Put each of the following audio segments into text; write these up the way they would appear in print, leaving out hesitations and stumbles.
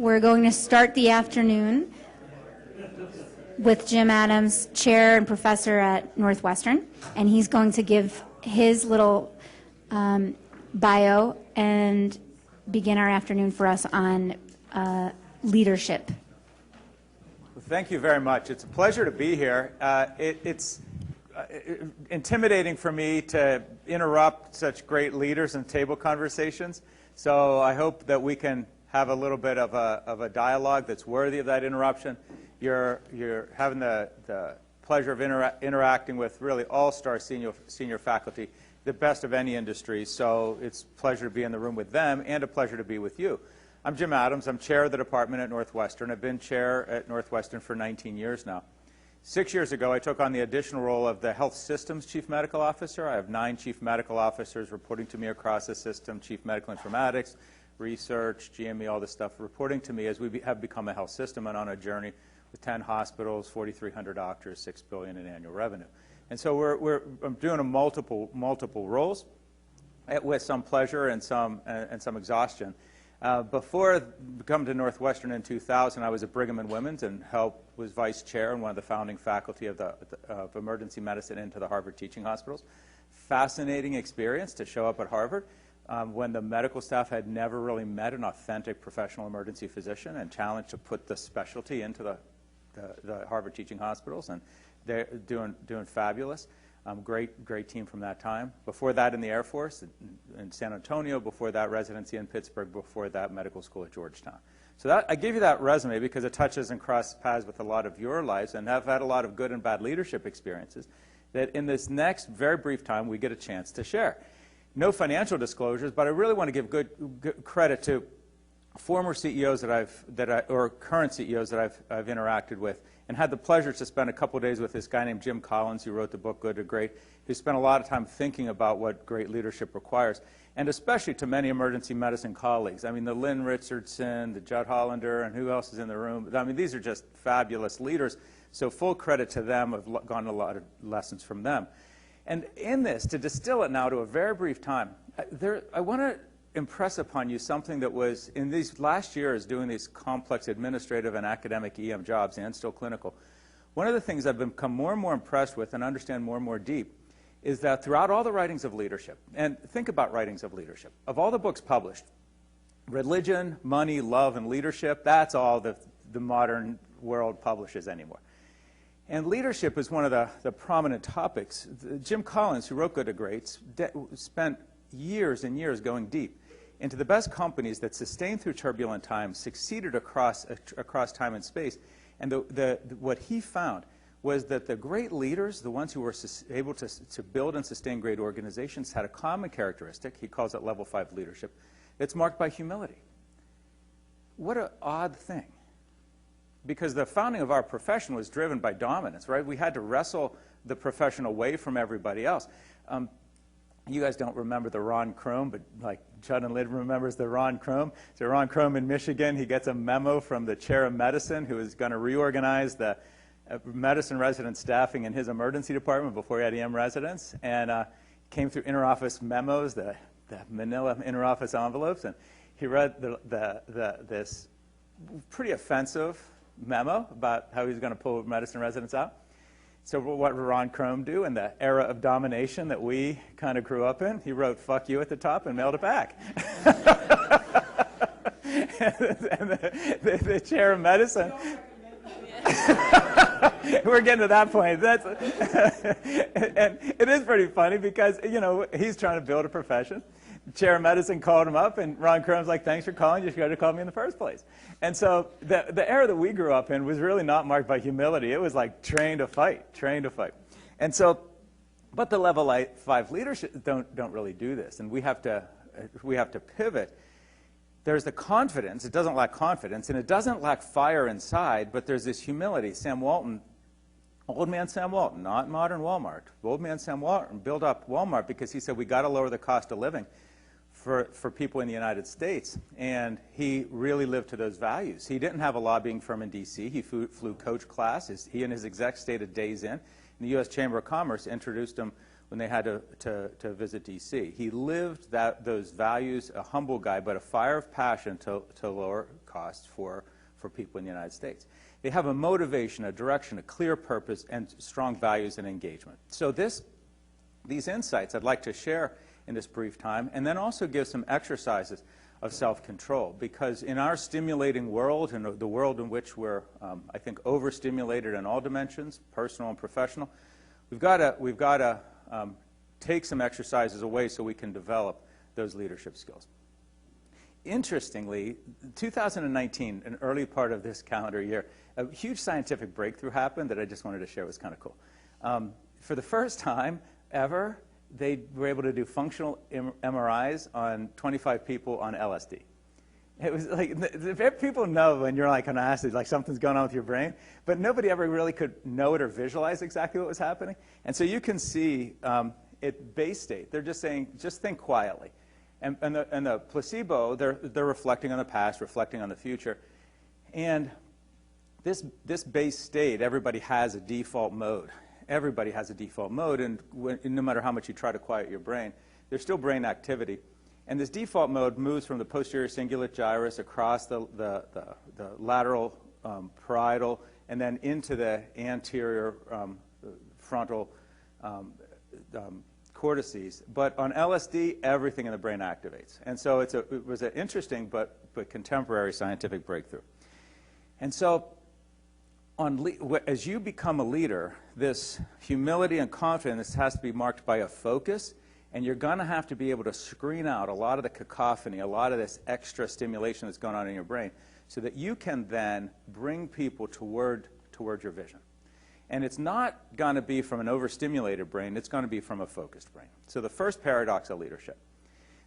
We're going to start the afternoon with Jim Adams, chair and professor at Northwestern, and he's going to give his little bio and begin our afternoon for us on leadership. Well, thank you very much. It's a pleasure to be here. It's intimidating for me to interrupt such great leaders in table conversations, so I hope that we can have a little bit of a dialogue that's worthy of that interruption. You're having the pleasure of interacting with really all-star senior faculty, the best of any industry, so it's a pleasure to be in the room with them and a pleasure to be with you. I'm Jim Adams. I'm chair of the department at Northwestern. I've been chair at Northwestern for 19 years now. 6 years ago, I took on the additional role of the Health Systems Chief Medical Officer. I have 9 Chief Medical Officers reporting to me across the system, Chief Medical Informatics, Research, GME, all this stuff reporting to me as we have become a health system and on a journey with 10 hospitals, 4,300 doctors, $6 billion in annual revenue. And so I'm doing multiple roles with some pleasure and some exhaustion. Before coming to Northwestern in 2000, I was at Brigham and Women's and was vice chair and one of the founding faculty of emergency medicine into the Harvard teaching hospitals. Fascinating experience to show up at Harvard when the medical staff had never really met an authentic professional emergency physician and challenged to put the specialty into the Harvard teaching hospitals, and they're doing fabulous. Great team from that time. Before that in the Air Force in San Antonio, before that residency in Pittsburgh, before that medical school at Georgetown. So I give you that resume because it touches and crosses paths with a lot of your lives, and I've had a lot of good and bad leadership experiences that in this next very brief time we get a chance to share. No financial disclosures, but I really want to give good credit to former CEOs or current CEOs that I've interacted with, and had the pleasure to spend a couple of days with this guy named Jim Collins, who wrote the book Good to Great, who spent a lot of time thinking about what great leadership requires, and especially to many emergency medicine colleagues. I mean, the Lynne Richardson, the Judd Hollander, and who else is in the room? I mean, these are just fabulous leaders, so full credit to them. I've gotten a lot of lessons from them. And in this, to distill it now to a very brief time, I want to impress upon you something that was, in these last years, doing these complex administrative and academic EM jobs, and still clinical, one of the things I've become more and more impressed with and understand more and more deep is that throughout all the writings of leadership, and think about writings of leadership, of all the books published, religion, money, love, and leadership, that's all the modern world publishes anymore. And leadership is one of the prominent topics. Jim Collins, who wrote Good to Great, spent years and years going deep into the best companies that sustained through turbulent times, succeeded across time and space. And what he found was that the great leaders, the ones who were able to build and sustain great organizations, had a common characteristic. He calls it level 5 leadership. It's marked by humility. What an odd thing. Because the founding of our profession was driven by dominance, right? We had to wrestle the profession away from everybody else. You guys don't remember the Ron Crome, but like Judd and Lynne remembers the Ron Crome. So Ron Crome in Michigan, he gets a memo from the chair of medicine who is going to reorganize the medicine resident staffing in his emergency department before he had EM residents, and came through interoffice memos, the manila interoffice envelopes, and he read this pretty offensive memo about how he's going to pull medicine residents out. So what did Ron Crome do in the era of domination that we kind of grew up in? He wrote "fuck you" at the top and mailed it back. And the chair of medicine. We're getting to that point. And it is pretty funny because, you know, he's trying to build a profession. The chair of medicine called him up, and Ron Crome's like, "Thanks for calling. You should have called me in the first place." And so the era that we grew up in was really not marked by humility. It was like train to fight. And so, but the level 5 leadership don't really do this, and we have to pivot. There's the confidence. It doesn't lack confidence, and it doesn't lack fire inside, but there's this humility. Sam Walton, old man Sam Walton, not modern Walmart. Old man Sam Walton built up Walmart because he said we got to lower the cost of living for people in the United States, and he really lived to those values. He didn't have a lobbying firm in D.C. He flew coach class. He and his execs stayed at Days Inn. And the U.S. Chamber of Commerce introduced him when they had to visit D.C. He lived those values, a humble guy, but a fire of passion to lower costs for people in the United States. They have a motivation, a direction, a clear purpose, and strong values and engagement. So these insights I'd like to share in this brief time, and then also give some exercises of self-control, because in our stimulating world, and the world in which we're, I think, overstimulated in all dimensions, personal and professional, we've got to take some exercises away so we can develop those leadership skills. Interestingly, 2019, an early part of this calendar year, a huge scientific breakthrough happened that I just wanted to share. It was kind of cool. For the first time ever, they were able to do functional MRIs on 25 people on LSD. It was like, people know when you're like on acid, like something's going on with your brain, but nobody ever really could know it or visualize exactly what was happening. And so you can see at base state, they're just saying, just think quietly. And the placebo, they're reflecting on the past, reflecting on the future. And this base state, everybody has a default mode. Everybody has a default mode, and no matter how much you try to quiet your brain, there's still brain activity. And this default mode moves from the posterior cingulate gyrus across the lateral parietal and then into the anterior frontal cortices. But on LSD, everything in the brain activates. And so it was an interesting but contemporary scientific breakthrough. And so as you become a leader, this humility and confidence has to be marked by a focus, and you're going to have to be able to screen out a lot of the cacophony, a lot of this extra stimulation that's going on in your brain, so that you can then bring people toward your vision. And it's not going to be from an overstimulated brain, it's going to be from a focused brain. So the first paradox of leadership.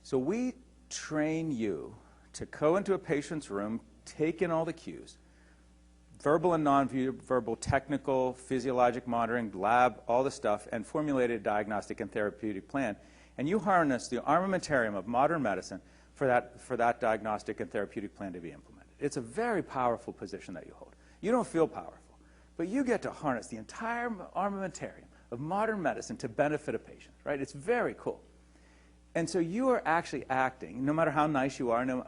So we train you to go into a patient's room, take in all the cues, verbal and non-verbal, technical, physiologic monitoring, lab, all the stuff, and formulate a diagnostic and therapeutic plan. And you harness the armamentarium of modern medicine for that diagnostic and therapeutic plan to be implemented. It's a very powerful position that you hold. You don't feel powerful, but you get to harness the entire armamentarium of modern medicine to benefit a patient, right? It's very cool. And so you are actually acting, no matter how nice you are, no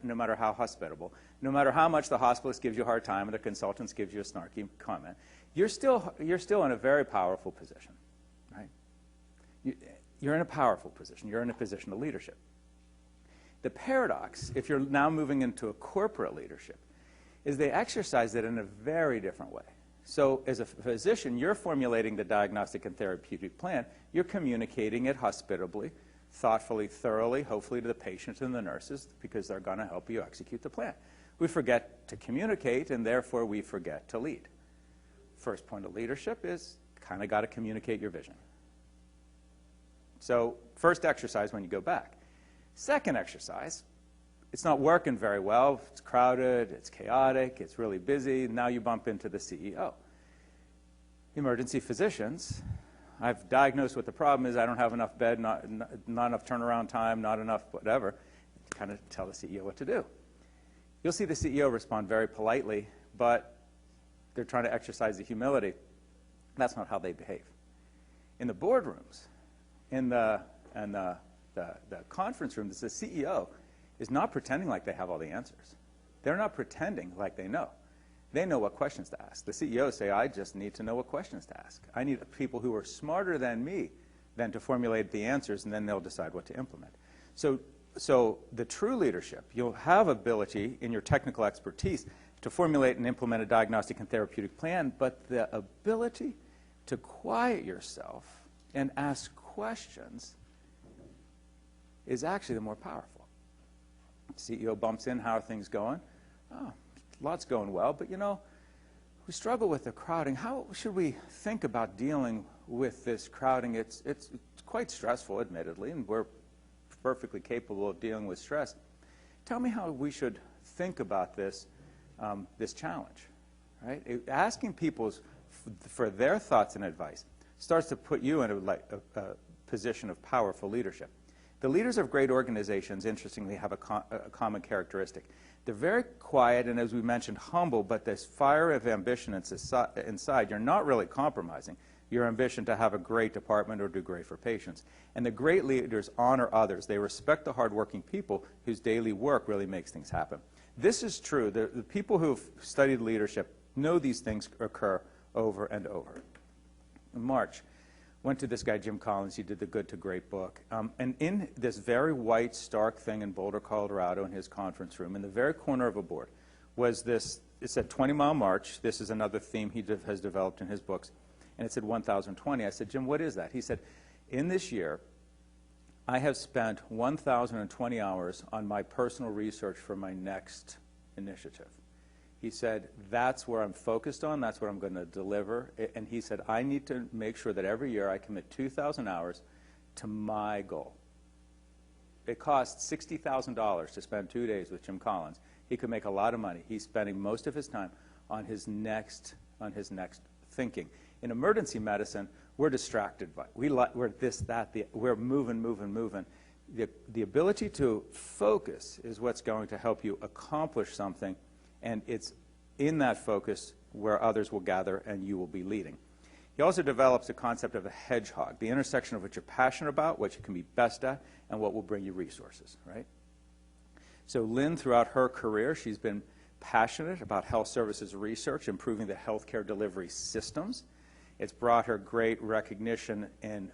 matter how hospitable, no matter how much the hospitalist gives you a hard time or the consultants gives you a snarky comment, you're still in a very powerful position, right? You're in a powerful position. You're in a position of leadership. The paradox, if you're now moving into a corporate leadership, is they exercise it in a very different way. So as a physician, you're formulating the diagnostic and therapeutic plan. You're communicating it hospitably, thoughtfully, thoroughly, hopefully to the patients and the nurses, because they're going to help you execute the plan. We forget to communicate, and therefore we forget to lead. First point of leadership is kind of got to communicate your vision. So first exercise when you go back. Second exercise, it's not working very well. It's crowded, it's chaotic, it's really busy. Now you bump into the CEO. Emergency physicians, I've diagnosed what the problem is. I don't have enough bed, not enough turnaround time, not enough whatever. Kind of tell the CEO what to do. You'll see the CEO respond very politely, but they're trying to exercise the humility. That's not how they behave. In the boardrooms, in the conference rooms, the CEO is not pretending like they have all the answers. They're not pretending like they know. They know what questions to ask. The CEOs say, I just need to know what questions to ask. I need people who are smarter than me then to formulate the answers, and then they'll decide what to implement. So the true leadership, you'll have ability in your technical expertise to formulate and implement a diagnostic and therapeutic plan, but the ability to quiet yourself and ask questions is actually the more powerful. CEO bumps in, how are things going? Oh, lots going well, but we struggle with the crowding. How should we think about dealing with this crowding? It's quite stressful, admittedly, and we're perfectly capable of dealing with stress. Tell me how we should think about this challenge, right? Asking people for their thoughts and advice starts to put you in a position of powerful leadership. The leaders of great organizations, interestingly, have a common characteristic. They're very quiet and, as we mentioned, humble, but this fire of ambition inside, you're not really compromising your ambition to have a great department or do great for patients. And the great leaders honor others. They respect the hardworking people whose daily work really makes things happen. This is true. The people who've studied leadership know these things occur over and over. In March, went to this guy, Jim Collins. He did the Good to Great book. And in this very white, stark thing in Boulder, Colorado, in his conference room, in the very corner of a board, was this, it said 20-mile march. This is another theme he has developed in his books. And it said 1,020. I said, Jim, what is that? He said, in this year, I have spent 1,020 hours on my personal research for my next initiative. He said, that's where I'm focused on, that's what I'm going to deliver. And he said, I need to make sure that every year I commit 2,000 hours to my goal. It costs $60,000 to spend 2 days with Jim Collins. He could make a lot of money. He's spending most of his time on his next thinking. In emergency medicine, we're distracted by we're this, that, we're moving. The ability to focus is what's going to help you accomplish something, and it's in that focus where others will gather and you will be leading. He also develops the concept of a hedgehog, the intersection of what you're passionate about, what you can be best at, and what will bring you resources, right? So Lynne, throughout her career, she's been passionate about health services research, improving the healthcare delivery systems. It's brought her great recognition in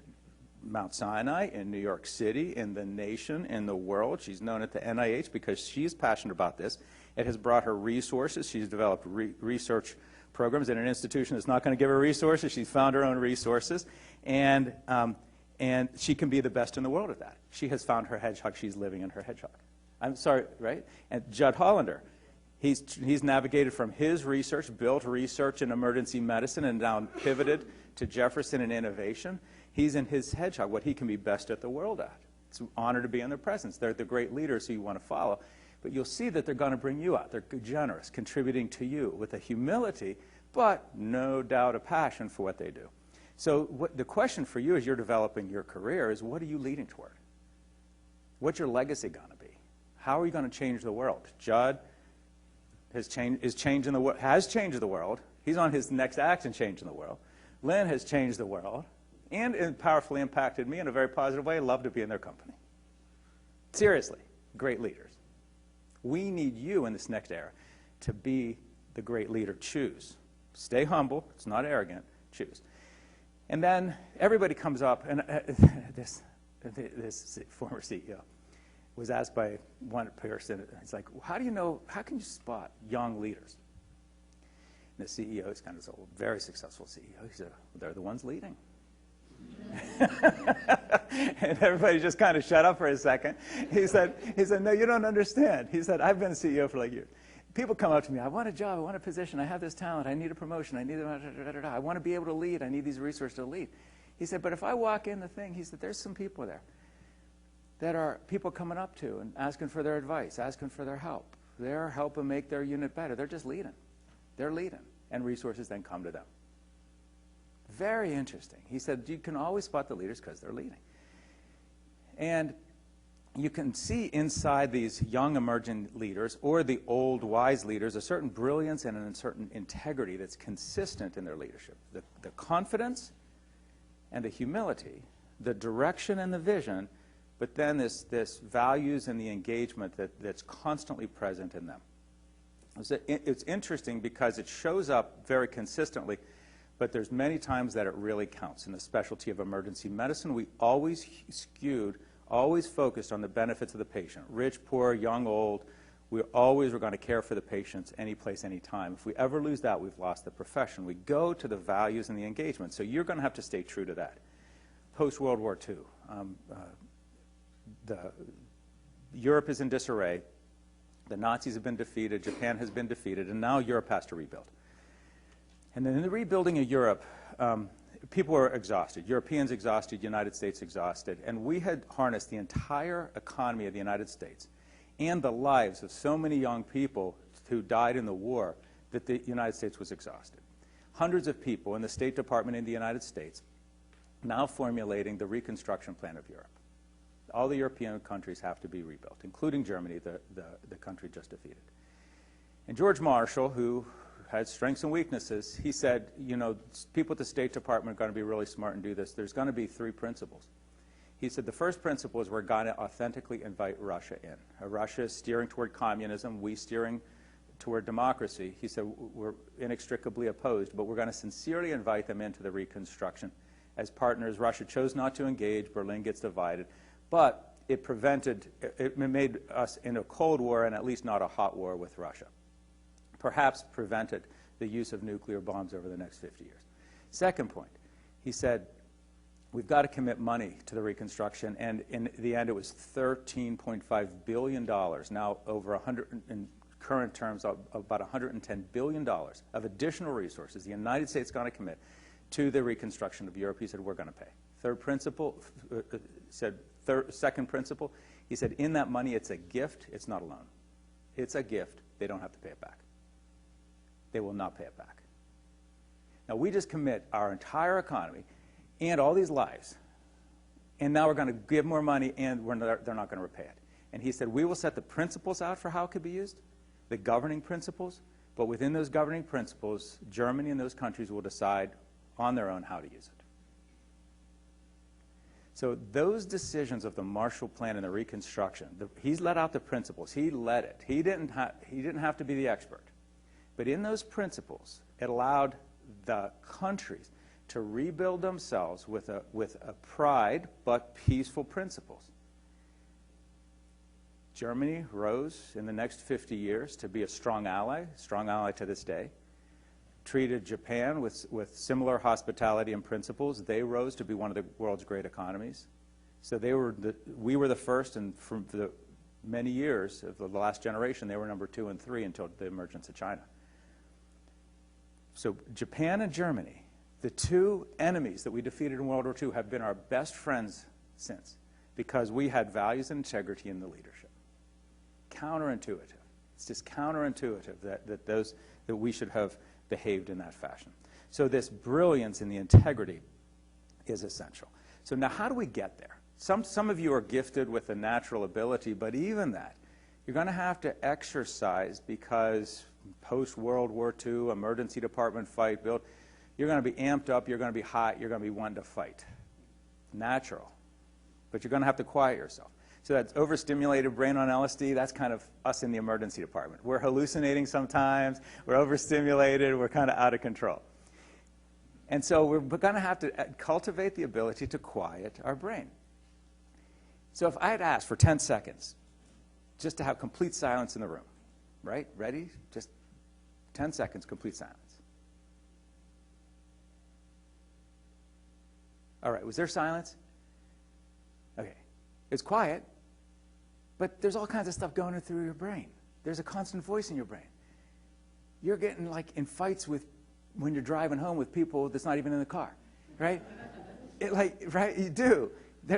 Mount Sinai, in New York City, in the nation, in the world. She's known at the NIH because she's passionate about this. It has brought her resources. She's developed research programs in an institution that's not going to give her resources. She's found her own resources, and she can be the best in the world at that. She has found her hedgehog. She's living in her hedgehog. I'm sorry, right? And Judd Hollander, he's navigated from his research, built research in emergency medicine, and now pivoted to Jefferson and innovation. He's in his hedgehog, what he can be best at the world at. It's an honor to be in their presence. They're the great leaders who you want to follow. But you'll see that they're going to bring you out. They're generous, contributing to you with a humility, but no doubt a passion for what they do. So the question for you as you're developing your career is, what are you leading toward? What's your legacy going to be? How are you going to change the world? Judd has changed the world. He's on his next act in changing the world. Lynne has changed the world and powerfully impacted me in a very positive way. I love to be in their company. Seriously, great leaders. We need you in this next era to be the great leader. Choose. Stay humble. It's not arrogant. Choose. And then everybody comes up, and this former CEO was asked by one person, he's like, how can you spot young leaders? And the CEO is kind of a very successful CEO. He said, they're the ones leading. And everybody just kind of shut up for a second. He said, no, you don't understand. He said, I've been a CEO for like years. People come up to me, I want a job, I want a position, I have this talent, I need a promotion, I want to be able to lead, I need these resources to lead. He said, but if I walk in the thing, he said, there's some people there that are people coming up to and asking for their advice, asking for their help. They're helping make their unit better. They're just leading. They're leading. And resources then come to them. Very interesting. He said, you can always spot the leaders because they're leading. And you can see inside these young emerging leaders or the old wise leaders a certain brilliance and a certain integrity that's consistent in their leadership. The confidence and the humility, the direction and the vision, but then this values and the engagement that's constantly present in them. It's interesting because it shows up very consistently, but there's many times that it really counts. In the specialty of emergency medicine, we always focused on the benefits of the patient. Rich, poor, young, old, we're going to care for the patients any place, any time. If we ever lose that, we've lost the profession. We go to the values and the engagement. So you're going to have to stay true to that. Post-World War II, Europe is in disarray. The Nazis have been defeated. Japan has been defeated. And now Europe has to rebuild. And then in the rebuilding of Europe, people were exhausted. Europeans exhausted, United States exhausted. And we had harnessed the entire economy of the United States and the lives of so many young people who died in the war that the United States was exhausted. Hundreds of people in the State Department in the United States now formulating the reconstruction plan of Europe. All the European countries have to be rebuilt, including Germany, the country just defeated. And George Marshall, who had strengths and weaknesses, he said, people at the State Department are going to be really smart and do this. There's going to be three principles. He said the first principle is we're going to authentically invite Russia in. Russia is steering toward communism, we steering toward democracy. He said we're inextricably opposed, but we're going to sincerely invite them into the reconstruction. As partners, Russia chose not to engage, Berlin gets divided, but it made us in a Cold War and at least not a hot war with Russia. Perhaps prevented the use of nuclear bombs over the next 50 years. Second point, he said, we've got to commit money to the reconstruction, and in the end it was $13.5 billion, now over 100, in current terms, about $110 billion of additional resources the United States is going to commit to the reconstruction of Europe. He said, we're going to pay. Second principle, he said, in that money it's a gift, it's not a loan. It's a gift, they don't have to pay it back. They will not pay it back. Now we just commit our entire economy and all these lives, and now we're going to give more money, and they're not going to repay it. And he said, we will set the principles out for how it could be used, the governing principles, but within those governing principles, Germany and those countries will decide on their own how to use it. So those decisions of the Marshall Plan and the Reconstruction, he's let out the principles. He led it. He didn't have to be the expert. But in those principles, it allowed the countries to rebuild themselves with a pride but peaceful principles. Germany rose in the next 50 years to be a strong ally to this day. Treated Japan with similar hospitality and principles. They rose to be one of the world's great economies. So we were the first, and for the many years of the last generation, they were number 2 and 3 until the emergence of China. So Japan and Germany, the two enemies that we defeated in World War II, have been our best friends since, because we had values and integrity in the leadership. Counterintuitive. It's just counterintuitive that we should have behaved in that fashion. So this brilliance and the integrity is essential. So now how do we get there? Some of you are gifted with a natural ability, but even that, you're going to have to exercise, because post-World War II, emergency department fight, build, you're going to be amped up, you're going to be hot, you're going to be wanting to fight. Natural. But you're going to have to quiet yourself. So that's overstimulated brain on LSD, that's kind of us in the emergency department. We're hallucinating sometimes, we're overstimulated, we're kind of out of control. And so we're going to have to cultivate the ability to quiet our brain. So if I had asked for 10 seconds just to have complete silence in the room, right? Ready? Just 10 seconds, complete silence. All right, was there silence? Okay. It's quiet, but there's all kinds of stuff going through your brain. There's a constant voice in your brain. You're getting like in fights when you're driving home with people that's not even in the car, right? Right? You do.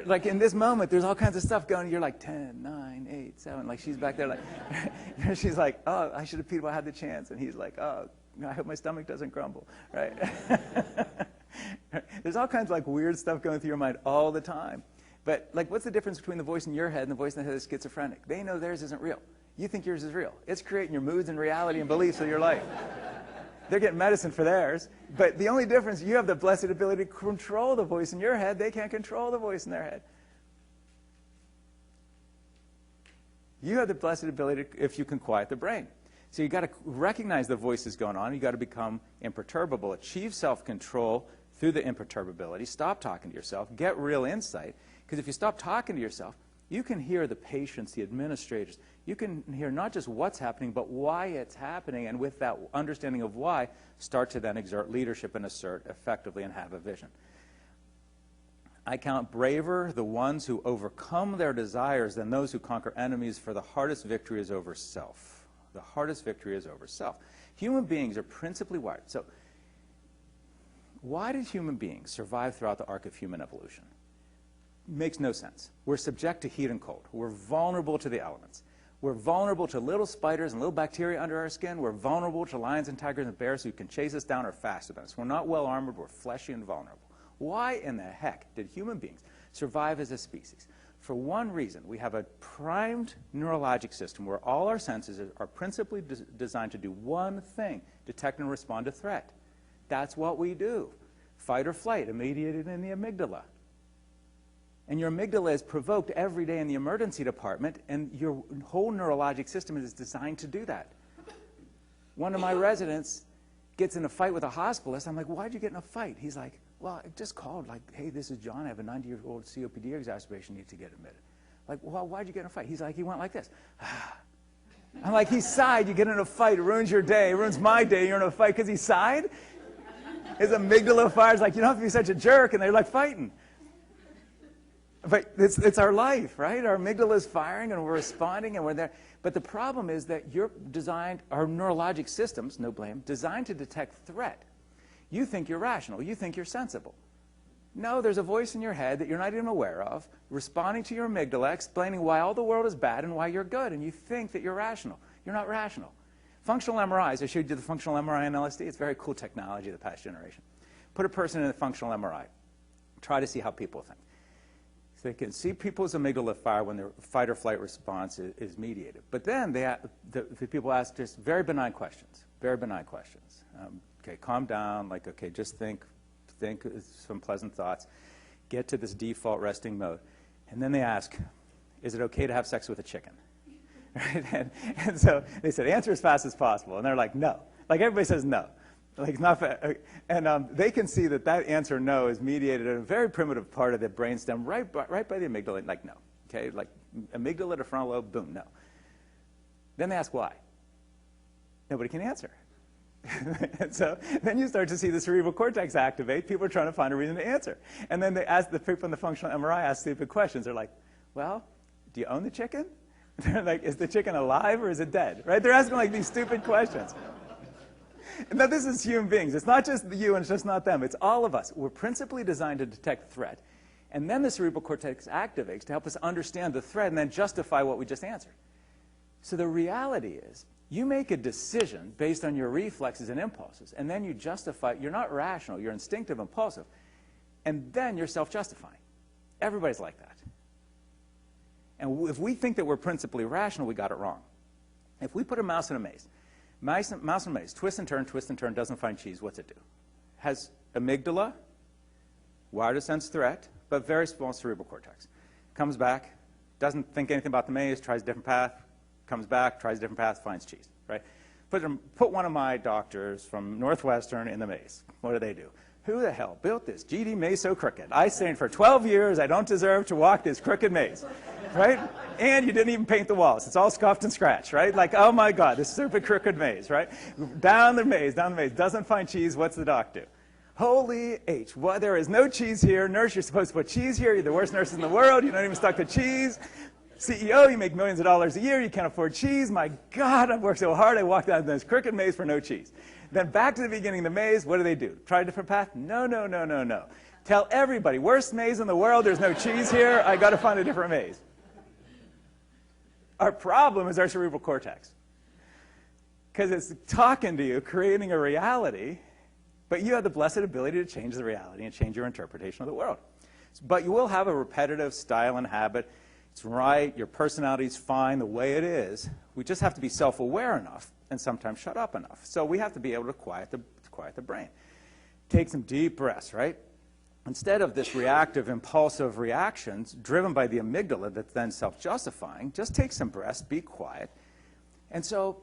Like in this moment, there's all kinds of stuff going. You're like 10, 9, 8, 7. Like she's back there like, she's like, oh, I should have peed while I had the chance. And he's like, oh, I hope my stomach doesn't grumble, right? There's all kinds of like weird stuff going through your mind all the time. But like, what's the difference between the voice in your head and the voice in the head of the schizophrenic? They know theirs isn't real. You think yours is real. It's creating your moods and reality and beliefs of your life. They're getting medicine for theirs. But the only difference, you have the blessed ability to control the voice in your head. They can't control the voice in their head. You have the blessed ability if you can quiet the brain. So you got to recognize the voices going on. You got to become imperturbable. Achieve self-control through the imperturbability. Stop talking to yourself. Get real insight. Because if you stop talking to yourself, you can hear the patients, the administrators. You can hear not just what's happening, but why it's happening. And with that understanding of why, start to then exert leadership and assert effectively and have a vision. I count braver the ones who overcome their desires than those who conquer enemies, for the hardest victory is over self. The hardest victory is over self. Human beings are principally wired. So why did human beings survive throughout the arc of human evolution? Makes no sense. We're subject to heat and cold. We're vulnerable to the elements. We're vulnerable to little spiders and little bacteria under our skin. We're vulnerable to lions and tigers and bears who can chase us down or faster than us. We're not well armored. We're fleshy and vulnerable. Why in the heck did human beings survive as a species? For one reason, we have a primed neurologic system where all our senses are principally designed to do one thing: detect and respond to threat. That's what we do. Fight or flight, mediated in the amygdala. And your amygdala is provoked every day in the emergency department, and your whole neurologic system is designed to do that. One of my residents gets in a fight with a hospitalist. I'm like, why'd you get in a fight? He's like, well, I just called, like, hey, this is John. I have a 90-year-old COPD exacerbation, need to get admitted. Like, well, why'd you get in a fight? He's like, he went like this. I'm like, he sighed. You get in a fight, it ruins your day, it ruins my day. You're in a fight because he sighed? His amygdala fires like, you don't have to be such a jerk, and they're like fighting. But it's our life, right? Our amygdala is firing, and we're responding, and we're there. But the problem is that you're designed, our neurologic systems, no blame, designed to detect threat. You think you're rational. You think you're sensible. No, there's a voice in your head that you're not even aware of, responding to your amygdala, explaining why all the world is bad and why you're good, and you think that you're rational. You're not rational. Functional MRIs, I showed you the functional MRI and LSD. It's very cool technology of the past generation. Put a person in a functional MRI. Try to see how people think. So they can see people's amygdala fire when their fight or flight response is mediated. But then the people ask just very benign questions, very benign questions. Okay, calm down, like, okay, just think some pleasant thoughts, get to this default resting mode. And then they ask, is it okay to have sex with a chicken? Right? And so they said, answer as fast as possible. And they're like, no. Like, everybody says no. Like, it's not and they can see that answer no is mediated in a very primitive part of the brainstem, right by the amygdala, like no. Okay, like amygdala to frontal lobe, boom, no. Then they ask why. Nobody can answer. And so then you start to see the cerebral cortex activate. People are trying to find a reason to answer. And then they ask the people in the functional MRI ask stupid questions. They're like, well, do you own the chicken? They're like, is the chicken alive or is it dead? Right? They're asking like these stupid questions. Now, this is human beings. It's not just you and it's just not them. It's all of us. We're principally designed to detect threat. And then the cerebral cortex activates to help us understand the threat and then justify what we just answered. So the reality is, you make a decision based on your reflexes and impulses, and then you justify. You're not rational. You're instinctive, impulsive. And then you're self-justifying. Everybody's like that. And if we think that we're principally rational, we got it wrong. If we put a mouse in a maze, mouse in a maze, twist and turn, doesn't find cheese, what's it do? Has amygdala, wired to sense threat, but very small cerebral cortex. Comes back, doesn't think anything about the maze, tries a different path, comes back, tries a different path, finds cheese, right? Put one of my doctors from Northwestern in the maze. What do? Who the hell built this GD maze so crooked? I stayed for 12 years. I don't deserve to walk this crooked maze, right? And you didn't even paint the walls. It's all scuffed and scratched, right? Like, oh my God, this stupid crooked maze, right? Down the maze, doesn't find cheese. What's the doc do? Holy H, well, there is no cheese here. Nurse, you're supposed to put cheese here. You're the worst nurse in the world. You don't even stuck to cheese. CEO, you make millions of dollars a year. You can't afford cheese. My God, I've worked so hard. I walked out of this crooked maze for no cheese. Then back to the beginning of the maze, what do? Try a different path? No. Tell everybody, worst maze in the world, there's no cheese here. I got to find a different maze. Our problem is our cerebral cortex. Because it's talking to you, creating a reality, but you have the blessed ability to change the reality and change your interpretation of the world. But you will have a repetitive style and habit. It's right, your personality's fine the way it is. We just have to be self-aware enough and sometimes shut up enough. So we have to be able to quiet the brain. Take some deep breaths, right? Instead of this reactive, impulsive reactions driven by the amygdala that's then self-justifying, just take some breaths, be quiet. And so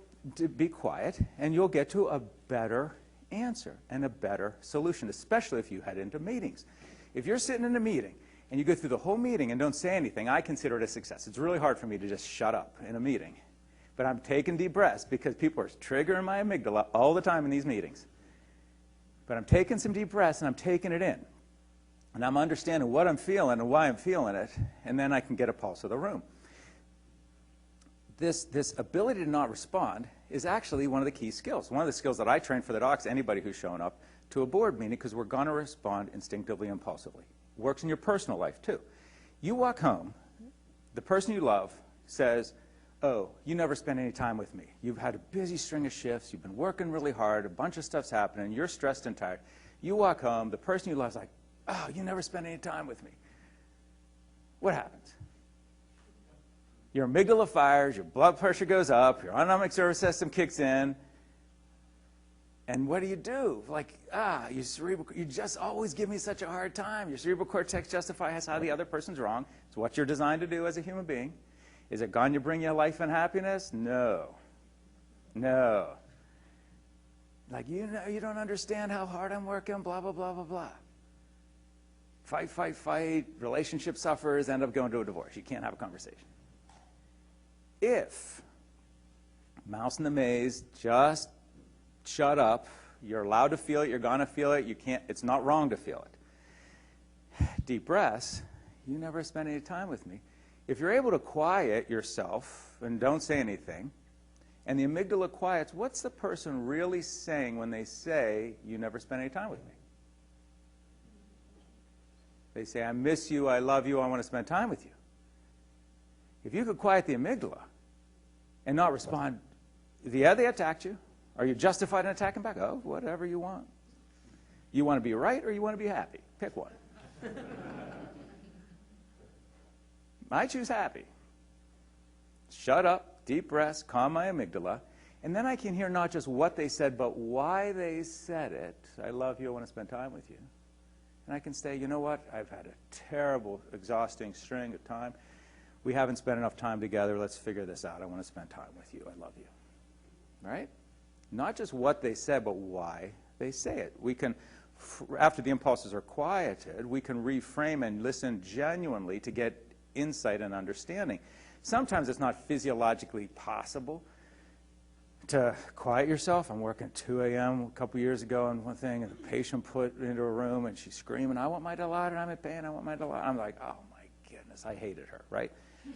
be quiet, and you'll get to a better answer and a better solution, especially if you head into meetings. If you're sitting in a meeting and you go through the whole meeting and don't say anything, I consider it a success. It's really hard for me to just shut up in a meeting. But I'm taking deep breaths because people are triggering my amygdala all the time in these meetings. But I'm taking some deep breaths and I'm taking it in. And I'm understanding what I'm feeling and why I'm feeling it, and then I can get a pulse of the room. This ability to not respond is actually one of the key skills. One of the skills that I train for the docs, anybody who's shown up to a board meeting, because we're going to respond instinctively, impulsively. Works in your personal life, too. You walk home, the person you love says, oh, you never spend any time with me. You've had a busy string of shifts, you've been working really hard, a bunch of stuff's happening, you're stressed and tired. You walk home, the person you love is like, oh, you never spend any time with me. What happens? Your amygdala fires, your blood pressure goes up, your autonomic nervous system kicks in. And what do? Like, you just always give me such a hard time. Your cerebral cortex justifies how the other person's wrong. It's what you're designed to do as a human being. Is it going to bring you life and happiness? No. No. Like, you don't understand how hard I'm working, blah, blah, blah, blah, blah. Fight, relationship suffers, end up going to a divorce. You can't have a conversation. If, mouse in the maze, just shut up, you're allowed to feel it, you're going to feel it, it's not wrong to feel it. Deep breaths, you never spend any time with me. If you're able to quiet yourself and don't say anything, and the amygdala quiets, what's the person really saying when they say, you never spend any time with me? They say, I miss you, I love you, I want to spend time with you. If you could quiet the amygdala and not respond, they attacked you. Are you justified in attacking back? Oh, whatever you want. You want to be right or you want to be happy? Pick one. I choose happy. Shut up, deep breaths, calm my amygdala, and then I can hear not just what they said, but why they said it. I love you, I want to spend time with you. And I can say, you know what? I've had a terrible, exhausting string of time. We haven't spent enough time together. Let's figure this out. I want to spend time with you. I love you. Right? Not just what they said, but why they say it. We can, after the impulses are quieted, we can reframe and listen genuinely to get insight and understanding. Sometimes it's not physiologically possible to quiet yourself. I'm working at 2 a.m. a couple years ago on one thing, and the patient put into a room, and she's screaming, I want my Dilaudid, I'm in pain, I want my Dilaudid. I'm like, oh my goodness, I hated her, right?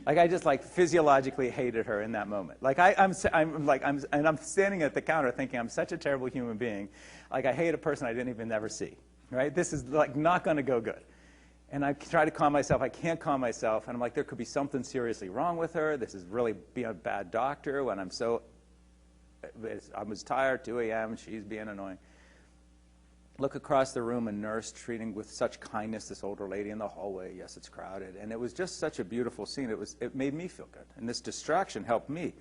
Like, I just physiologically hated her in that moment. Like, I'm standing at the counter thinking I'm such a terrible human being. Like, I hate a person I didn't even ever see, right? This is not going to go good. And I try to calm myself. I can't calm myself. And I'm like, there could be something seriously wrong with her. This is really being a bad doctor when I was tired, 2 a.m., she's being annoying. Look across the room, a nurse treating with such kindness this older lady in the hallway. Yes, it's crowded. And it was just such a beautiful scene. It made me feel good. And this distraction helped me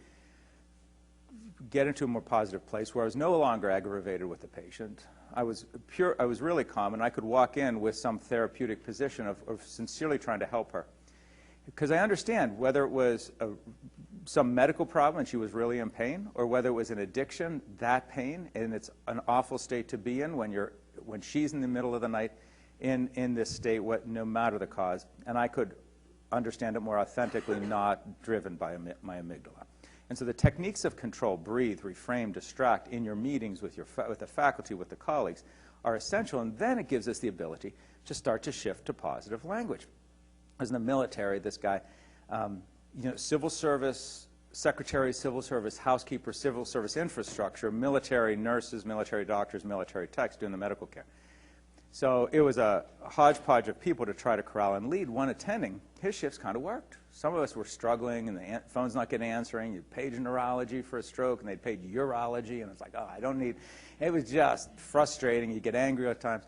get into a more positive place where I was no longer aggravated with the patient. I was really calm, and I could walk in with some therapeutic position of sincerely trying to help her. Because I understand whether it was some medical problem and she was really in pain, or whether it was an addiction, that pain, and it's an awful state to be in when she's in the middle of the night in this state, no matter the cause. And I could understand it more authentically, not driven by my amygdala. And so the techniques of control, breathe, reframe, distract, in your meetings with the faculty, with the colleagues, are essential. And then it gives us the ability to start to shift to positive language. As in the military, this guy, civil service, secretary, civil service, housekeeper, civil service infrastructure, military nurses, military doctors, military techs doing the medical care. So it was a hodgepodge of people to try to corral and lead. One attending, his shifts kind of worked. Some of us were struggling, and the phone's not getting answering. You'd page neurology for a stroke, and they'd page urology, and it's like, oh, I don't need. It was just frustrating. You get angry at times.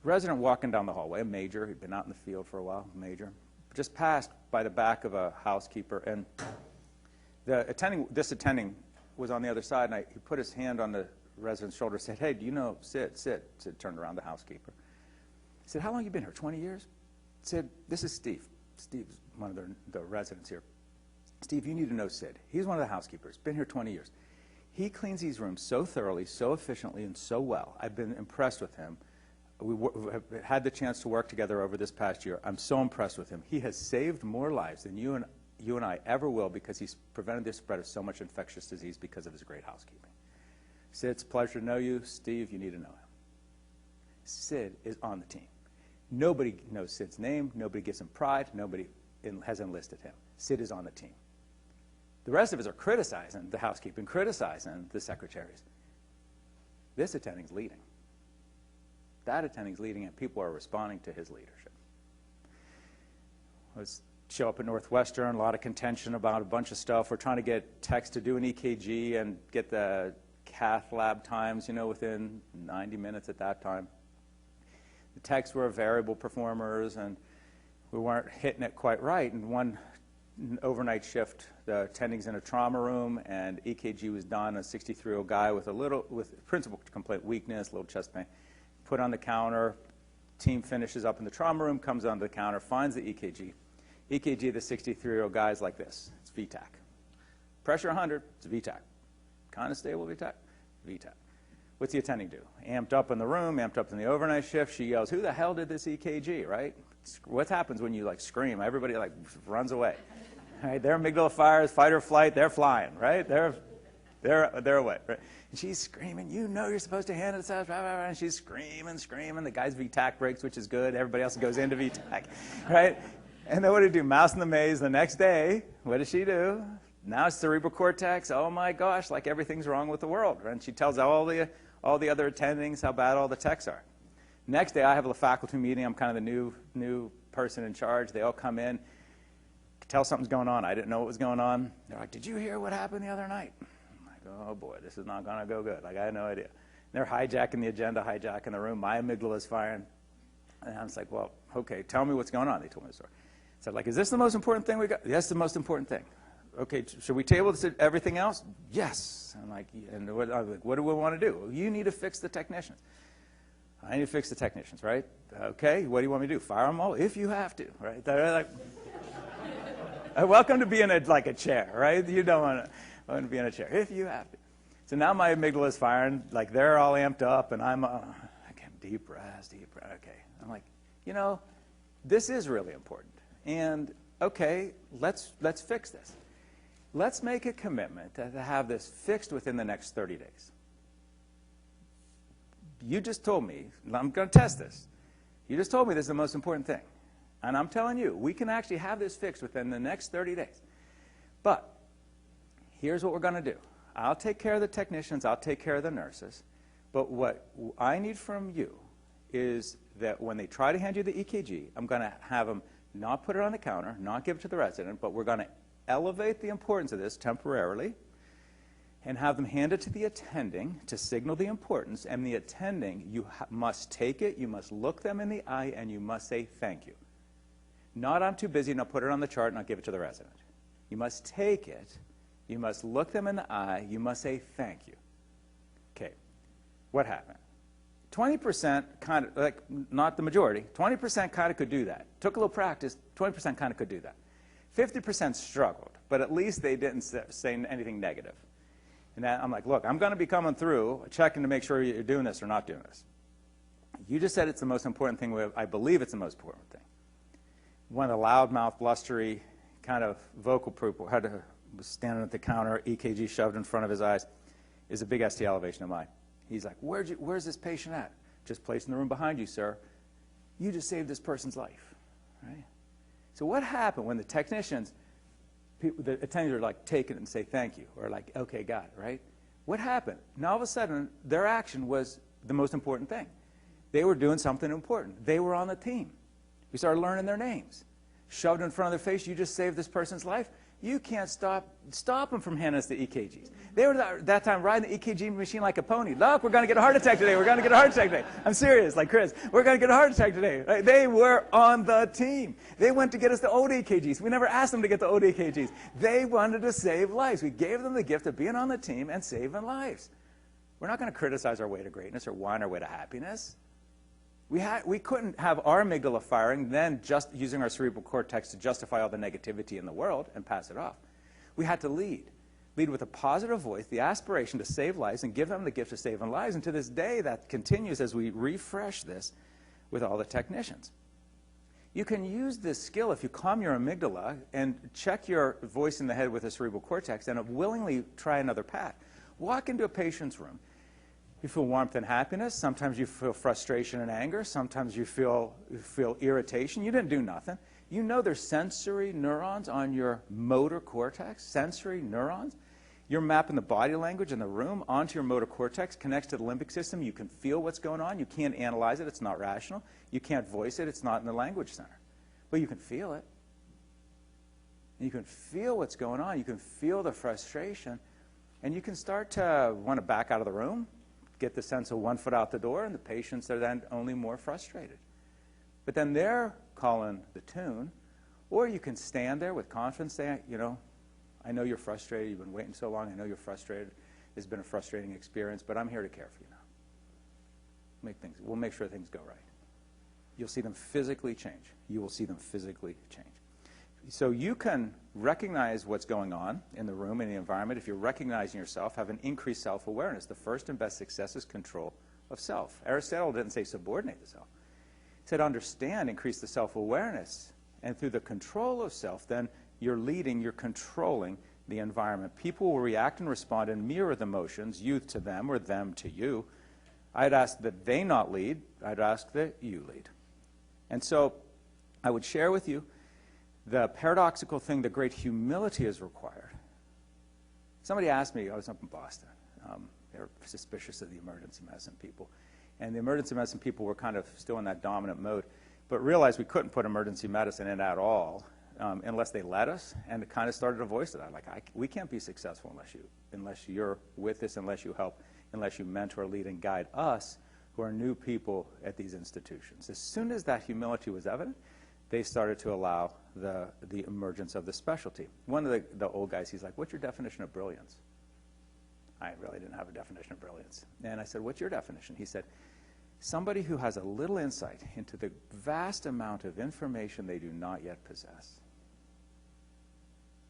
Resident walking down the hallway, a major, he'd been out in the field for a while, major, just passed by the back of a housekeeper, and this attending was on the other side, and he put his hand on the resident's shoulder, said, hey, do you know, sit. Sid turned around, the housekeeper. He said, how long have you been here, 20 years? Sid, this is Steve. Steve's one of the residents here. Steve, you need to know Sid. He's one of the housekeepers, been here 20 years. He cleans these rooms so thoroughly, so efficiently, and so well. I've been impressed with him. We have had the chance to work together over this past year. I'm so impressed with him. He has saved more lives than you and I ever will, because he's prevented the spread of so much infectious disease because of his great housekeeping. Sid, it's a pleasure to know you. Steve, you need to know him. Sid is on the team. Nobody knows Sid's name. Nobody gives him pride. Nobody has enlisted him. Sid is on the team. The rest of us are criticizing the housekeeping, criticizing the secretaries. This attending's leading. That attending's leading, and people are responding to his leadership. Let's show up at Northwestern, a lot of contention about a bunch of stuff. We're trying to get techs to do an EKG and get the cath lab times, within 90 minutes at that time. The techs were variable performers, and we weren't hitting it quite right. And one overnight shift. The attending's in a trauma room, and EKG was done. A 63-year-old guy with principal complaint, weakness, little chest pain, put on the counter. Team finishes up in the trauma room, comes onto the counter, finds the EKG. EKG of the 63-year-old guy is like this. It's VTAC. Pressure 100, it's VTAC. Kind of stable VTAC, VTAC. What's the attending do? Amped up in the room, amped up in the overnight shift. She yells, "Who the hell did this EKG?" Right? What happens when you like scream? Everybody like runs away. Right? Their amygdala fires, fight or flight. They're flying. Right? They're away. Right? And she's screaming, "You know you're supposed to hand it to us." And she's screaming. The guy's VTAC breaks, which is good. Everybody else goes into VTAC. Right? And then what do you do? Mouse in the maze. The next day, what does she do? Now it's cerebral cortex. Oh my gosh, like everything's wrong with the world. And she tells all the other attendings how bad all the techs are. Next day, I have a faculty meeting. I'm kind of the new person in charge. They all come in, tell something's going on. I didn't know what was going on. They're like, "Did you hear what happened the other night?" I'm like, "Oh boy, this is not going to go good." Like, I had no idea. And they're hijacking the agenda, hijacking the room. My amygdala is firing. And I was like, "Well, okay, tell me what's going on." They told me the story. I said, like, "Is this the most important thing we got?" "Yes, the most important thing." "Okay, should we table this, everything else?" "Yes." I'm like, what do we want to do?" "Well, you need to fix the technicians." "I need to fix the technicians," right? "Okay, what do you want me to do? Fire them all?" "If you have to," right? They're like, welcome to be in a chair, right? You don't want to be in a chair. If you have to. So now my amygdala is firing, like they're all amped up, and I'm deep breaths, okay. I'm like, this is really important. And okay, let's fix this. Let's make a commitment to have this fixed within the next 30 days. You just told me, I'm going to test this. You just told me this is the most important thing. And I'm telling you, we can actually have this fixed within the next 30 days. But here's what we're going to do. I'll take care of the technicians. I'll take care of the nurses. But what I need from you is that when they try to hand you the EKG, I'm going to have them not put it on the counter, not give it to the resident, but we're going to elevate the importance of this temporarily and have them hand it to the attending to signal the importance. And the attending, you must take it, you must look them in the eye, and you must say thank you. Not "I'm too busy, now put it on the chart and I'll give it to the resident." You must take it, you must look them in the eye, you must say thank you. Okay, what happened? 20% kind of, like not the majority, 20% kind of could do that. Took a little practice, 20% kind of could do that. 50% struggled, but at least they didn't say anything negative. And then I'm like, "Look, I'm going to be coming through, checking to make sure you're doing this or not doing this. You just said it's the most important thing. I believe it's the most important thing." One of the loudmouth, blustery, kind of vocal people was standing at the counter, EKG shoved in front of his eyes, is a big ST elevation of mine. He's like, "Where's this patient at?" "Just placed in the room behind you, sir." "You just saved this person's life." Right? So what happened when the technicians, the attendants are like, take it and say thank you, or like, "Okay, got it," right? What happened? Now all of a sudden, their action was the most important thing. They were doing something important. They were on the team. We started learning their names. Shoved in front of their face, "You just saved this person's life." You can't stop them from handing us the EKGs. They were that time riding the EKG machine like a pony. "Look, we're going to get a heart attack today. We're going to get a heart attack today." I'm serious, like Chris. "We're going to get a heart attack today." Right? They were on the team. They went to get us the old EKGs. We never asked them to get the old EKGs. They wanted to save lives. We gave them the gift of being on the team and saving lives. We're not going to criticize our way to greatness or whine our way to happiness. We couldn't have our amygdala firing, then just using our cerebral cortex to justify all the negativity in the world and pass it off. We had to lead with a positive voice, the aspiration to save lives, and give them the gift of saving lives. And to this day, that continues as we refresh this with all the technicians. You can use this skill if you calm your amygdala and check your voice in the head with the cerebral cortex and willingly try another path. Walk into a patient's room. You feel warmth and happiness. Sometimes you feel frustration and anger. Sometimes you feel irritation. You didn't do nothing. You know there's sensory neurons on your motor cortex, sensory neurons. You're mapping the body language in the room onto your motor cortex, connects to the limbic system. You can feel what's going on. You can't analyze it. It's not rational. You can't voice it. It's not in the language center. But you can feel it. And you can feel what's going on. You can feel the frustration. And you can start to want to back out of the room, get the sense of 1 foot out the door, and the patients are then only more frustrated. But then they're calling the tune, Or you can stand there with confidence, say, you know, I know you're frustrated. You've been waiting so long. I know you're frustrated. It's been a frustrating experience, but I'm here to care for you now. We'll make sure things go right. You'll see them physically change. You will see them physically change. So you can recognize what's going on in the room, in the environment. If you're recognizing yourself, have an increased self-awareness. The first and best success is control of self. Aristotle didn't say subordinate the self. He said understand, increase the self-awareness. And through the control of self, then you're leading, you're controlling the environment. People will react and respond and mirror the motions, you to them or them to you. I'd ask that they not lead. I'd ask that you lead. And so I would share with you the paradoxical thing, the great humility is required. Somebody asked me, I was up in Boston. They were suspicious of the emergency medicine people. And the emergency medicine people were kind of still in that dominant mode, but realized we couldn't put emergency medicine in at all unless they let us, and it kind of started to voice that. Like, we can't be successful unless you're with us, unless you help, unless you mentor, lead, and guide us, who are new people at these institutions. As soon as that humility was evident, they started to allow the emergence of the specialty. One of the old guys, he's like, what's your definition of brilliance? I really didn't have a definition of brilliance. And I said, what's your definition? He said, somebody who has a little insight into the vast amount of information they do not yet possess.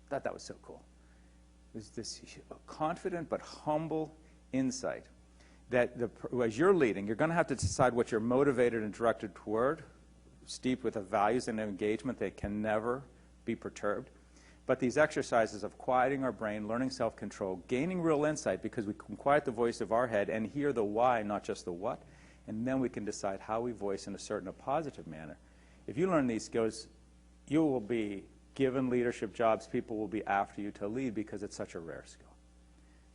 I thought that was so cool. It was this confident but humble insight that as you're leading, you're going to have to decide what you're motivated and directed toward, steeped with the values and engagement that can never be perturbed. But these exercises of quieting our brain, learning self-control, gaining real insight, because we can quiet the voice of our head and hear the why, not just the what, and then we can decide how we voice in a positive manner. If you learn these skills, you will be given leadership jobs. People will be after you to lead because it's such a rare skill.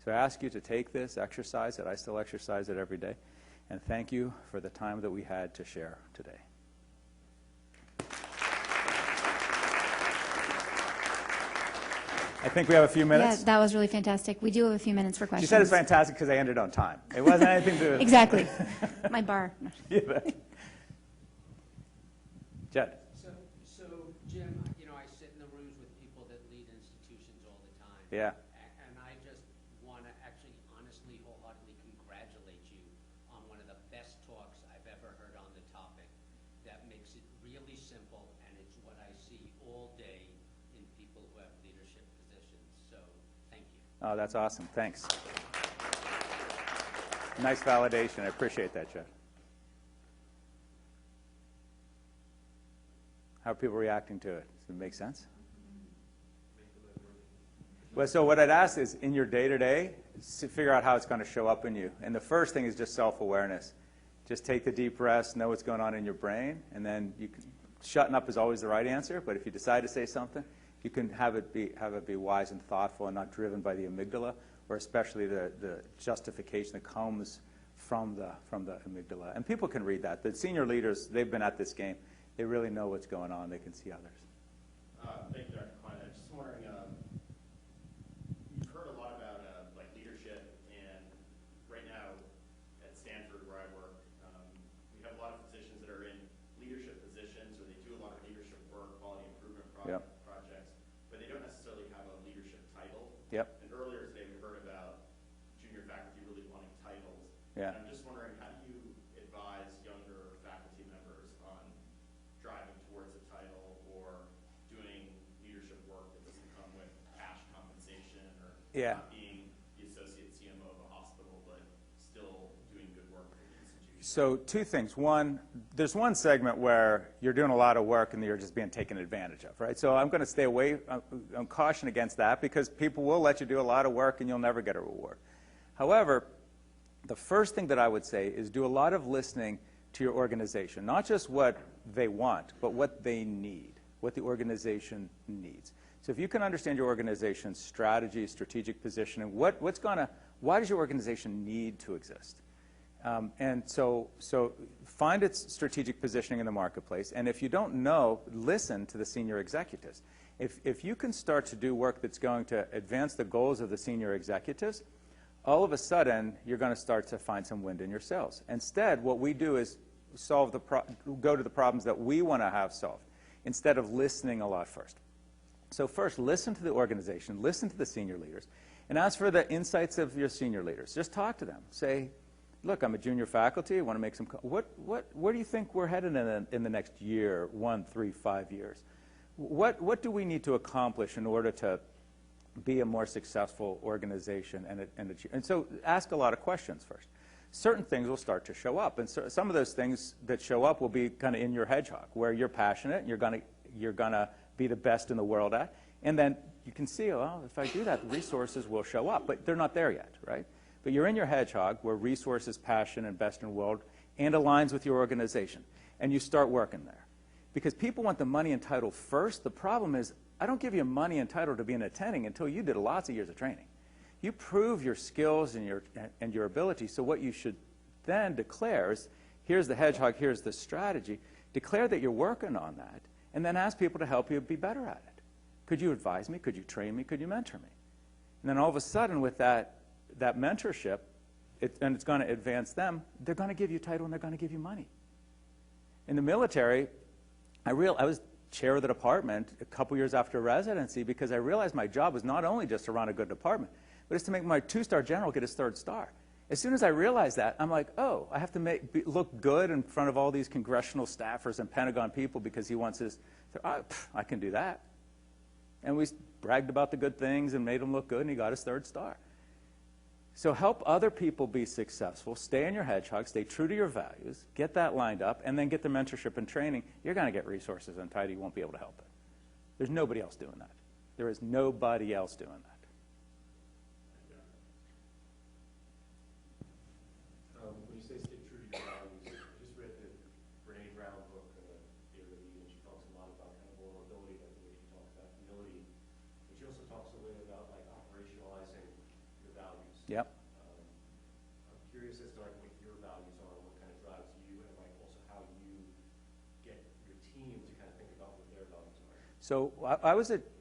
So I ask you to take this, exercise it. I still exercise it every day. And thank you for the time that we had to share today. I think we have a few minutes. Yeah, that was really fantastic. We do have a few minutes for questions. She said it's fantastic because I ended on time. It wasn't anything to do with Exactly. My bar. Judd. So, Jim, you know, I sit in the rooms with people that lead institutions all the time. Yeah. And I just want to actually honestly, wholeheartedly congratulate you on one of the best talks I've ever heard on the topic. That makes it really simple, and it's what I see all day in people who have leadership positions. So, thank you. Oh, that's awesome. Thanks. Nice validation. I appreciate that, Judd. How are people reacting to it? Does it make sense? Well, so what I'd ask is, in your day-to-day, figure out how it's going to show up in you. And the first thing is just self-awareness. Just take the deep breaths, know what's going on in your brain, and then shutting up is always the right answer, but if you decide to say something, you can have it be wise and thoughtful and not driven by the amygdala, or especially the justification that comes from the amygdala. And people can read that. The senior leaders, they've been at this game. They really know what's going on. They can see others. Thank you, Dr. Kline. I was just wondering, you've heard a lot about like leadership, and right now at Stanford, where I work, we have a lot of physicians that are in leadership positions, or they do a lot of leadership work, quality improvement projects, but they don't necessarily have a leadership title. Yep. And earlier today, we heard about junior faculty really wanting titles. Yeah. And I'm just wondering, how do you advise younger faculty members on driving towards a title or doing leadership work that doesn't come with cash compensation, or not being the associate CMO of a hospital, but still doing good work for the institution? So two things. One, there's one segment where you're doing a lot of work and you're just being taken advantage of, right? So I'm going to stay away. I'm caution against that, because people will let you do a lot of work and you'll never get a reward. However, the first thing that I would say is do a lot of listening to your organization, not just what they want, but what they need, what the organization needs. So if you can understand your organization's strategy, strategic positioning, why does your organization need to exist? And so find its strategic positioning in the marketplace, and if you don't know, listen to the senior executives. If you can start to do work that's going to advance the goals of the senior executives, all of a sudden, you're going to start to find some wind in your sails. Instead, what we do is go to the problems that we want to have solved. instead of listening a lot first. So first, listen to the organization, listen to the senior leaders, and ask for the insights of your senior leaders. Just talk to them. Say, look, I'm a junior faculty. I want to make some, where do you think we're headed in the next year, 1, 3, 5 years? What do we need to accomplish in order to be a more successful organization? And so ask a lot of questions first. Certain things will start to show up, and so some of those things that show up will be kind of in your hedgehog, where you're passionate and you're gonna be the best in the world at, and then you can see, well, if I do that, the resources will show up, but they're not there yet, right? But you're in your hedgehog where resources, passion, and best in the world, and aligns with your organization, and you start working there. Because people want the money and title first. The problem is, I don't give you money and title to be an attending until you did lots of years of training. You prove your skills and your ability, so what you should then declare is, here's the hedgehog, here's the strategy. Declare that you're working on that, and then ask people to help you be better at it. Could you advise me? Could you train me? Could you mentor me? And then all of a sudden, with that mentorship, and it's going to advance them, they're going to give you title and they're going to give you money. In the military, I was chair of the department a couple years after residency because I realized my job was not only just to run a good department, but it's to make my 2-star general get his 3rd star. As soon as I realized that, I'm like, oh, I have to look good in front of all these congressional staffers and Pentagon people because he wants his, I can do that. And we bragged about the good things and made him look good, and he got his 3rd star. So help other people be successful. Stay in your hedgehog. Stay true to your values. Get that lined up, and then get the mentorship and training. You're going to get resources and title. You won't be able to help it. There's nobody else doing that. There is nobody else doing that. When you say stay true to your values, I just read the Brene Brown book, Theory of Leading, and she talks a lot about kind of vulnerability, like the way she talks about humility. But she also talks a little about like operationalizing your values. Yep. I'm curious as to like what your values are, what kind of drives you, and like also how you get your team to kind of think about what their values are.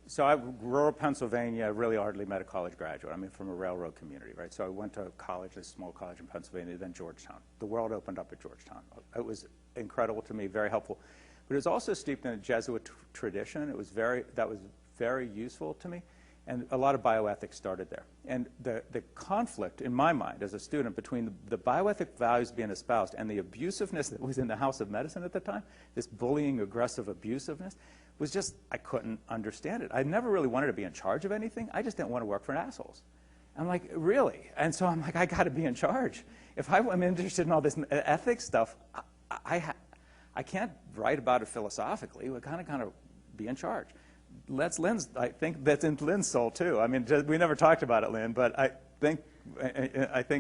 So I grew up in Pennsylvania, really hardly met a college graduate. I mean, from a railroad community, right? So I went to college, a small college in Pennsylvania, then Georgetown. The world opened up at Georgetown. It was incredible to me, very helpful. But it was also steeped in a Jesuit tradition. That was very useful to me. And a lot of bioethics started there. And the conflict, in my mind, as a student, between the bioethic values being espoused and the abusiveness that was in the House of Medicine at the time, this bullying, aggressive abusiveness, was just, I couldn't understand it. I never really wanted to be in charge of anything. I just didn't want to work for assholes. I'm like, really? And so I'm like, I got to be in charge. If I'm interested in all this ethics stuff, I can't write about it philosophically. We kind of be in charge. I think that's in Lynne's soul too. I mean, we never talked about it, Lynne, but I think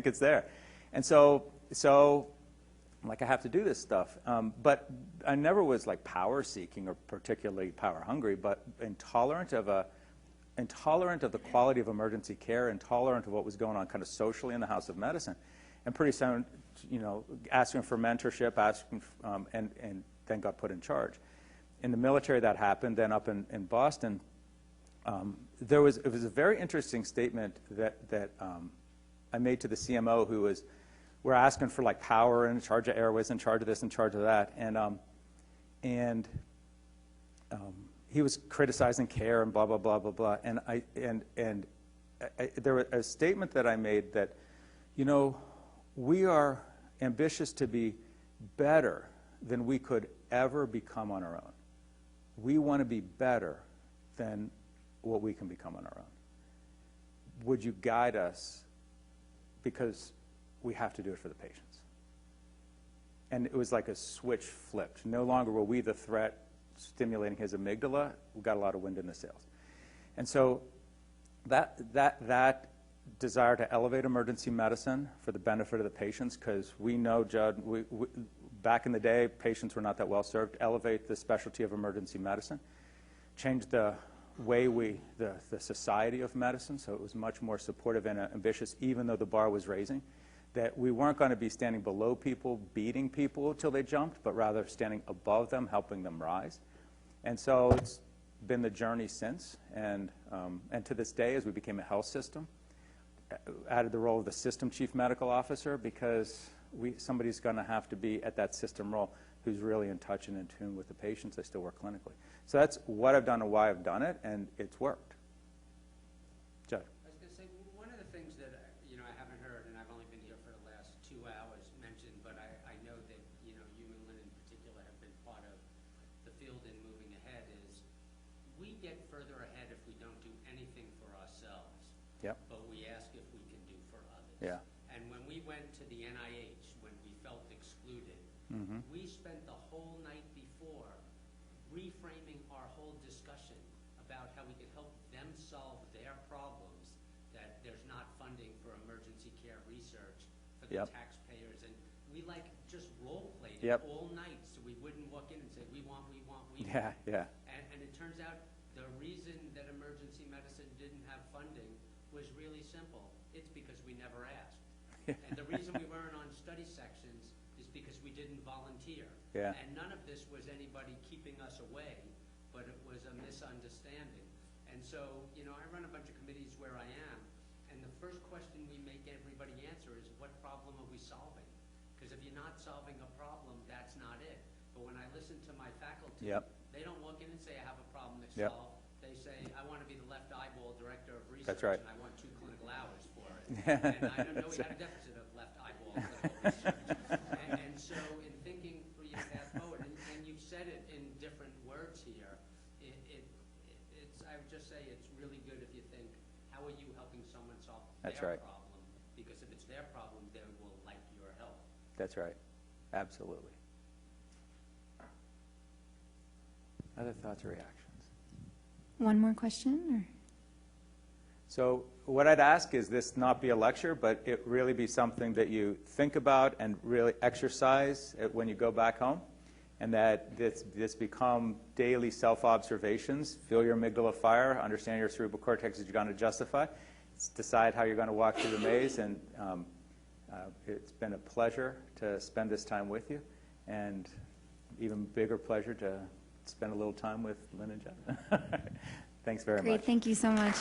it's there. And so like, I have to do this stuff. But I never was like power seeking or particularly power hungry, but intolerant of the quality of emergency care, intolerant of what was going on kind of socially in the House of Medicine, and pretty soon, asking for mentorship, and then got put in charge. In the military, that happened. Then up in Boston, it was a very interesting statement that I made to the CMO, who was, we're asking for like power, in charge of airways, in charge of this, in charge of that, and he was criticizing care and blah blah blah blah blah. And there was a statement that I made that, we are ambitious to be better than we could ever become on our own. We want to be better than what we can become on our own. Would you guide us? Because we have to do it for the patients. And it was like a switch flipped. No longer were we the threat stimulating his amygdala. We got a lot of wind in the sails. And so that desire to elevate emergency medicine for the benefit of the patients, because we know, Judd, back in the day, patients were not that well served. Elevate the specialty of emergency medicine. Change the way the society of medicine, so it was much more supportive and ambitious, even though the bar was raising. That we weren't going to be standing below people, beating people till they jumped, but rather standing above them, helping them rise. And so it's been the journey since. And to this day, as we became a health system, added the role of the system chief medical officer, because somebody's going to have to be at that system role who's really in touch and in tune with the patients. I still work clinically. So that's what I've done and why I've done it, and it's worked. Judd. I was going to say, one of the things that I haven't heard, and I've only been here for the last 2 hours mentioned, but I know that you and Lynne in particular have been part of the field in moving ahead, is we get further ahead if we don't do anything for ourselves. Yep. But we ask if we can do for others. Yeah. And when we went to the NIH, when we felt excluded, we spent the whole night before reframing our whole discussion about how we could help them solve their problems, that there's not funding for emergency care research for the taxpayers. And we just role played it all night, so we wouldn't walk in and say, we want. Yeah, yeah. And it turns out the reason that emergency medicine didn't have funding was really simple. It's because we never asked. And the reason we weren't on study sections is because we didn't volunteer. Yeah. And none of this was anybody keeping us away, but it was a misunderstanding. And so, I run a bunch of committees where I am, and the first question we make everybody answer is, what problem are we solving? Because if you're not solving a problem, that's not it. But when I listen to my faculty, they don't walk in and say, I have a problem to solve. They say, I want to be the left eyeball director of research, That's right. and I want 2 clinical hours for it. And I don't know, we had a deficit of left eyeball clinical research. And so in thinking for your path forward, and you've said it in different words here, it's I would just say it's really good if you think, how are you helping someone solve their problem? Because if it's their problem, they will like your help. That's right. Absolutely. Other thoughts or reactions? One more question? Or? So what I'd ask is this not be a lecture, but it really be something that you think about and really exercise when you go back home, and that this become daily self-observations. Feel your amygdala fire, understand your cerebral cortex that you're going to justify, decide how you're going to walk through the maze, and it's been a pleasure to spend this time with you, and even bigger pleasure to spend a little time with Lynne and Judd. Thanks very much. Great, thank you so much.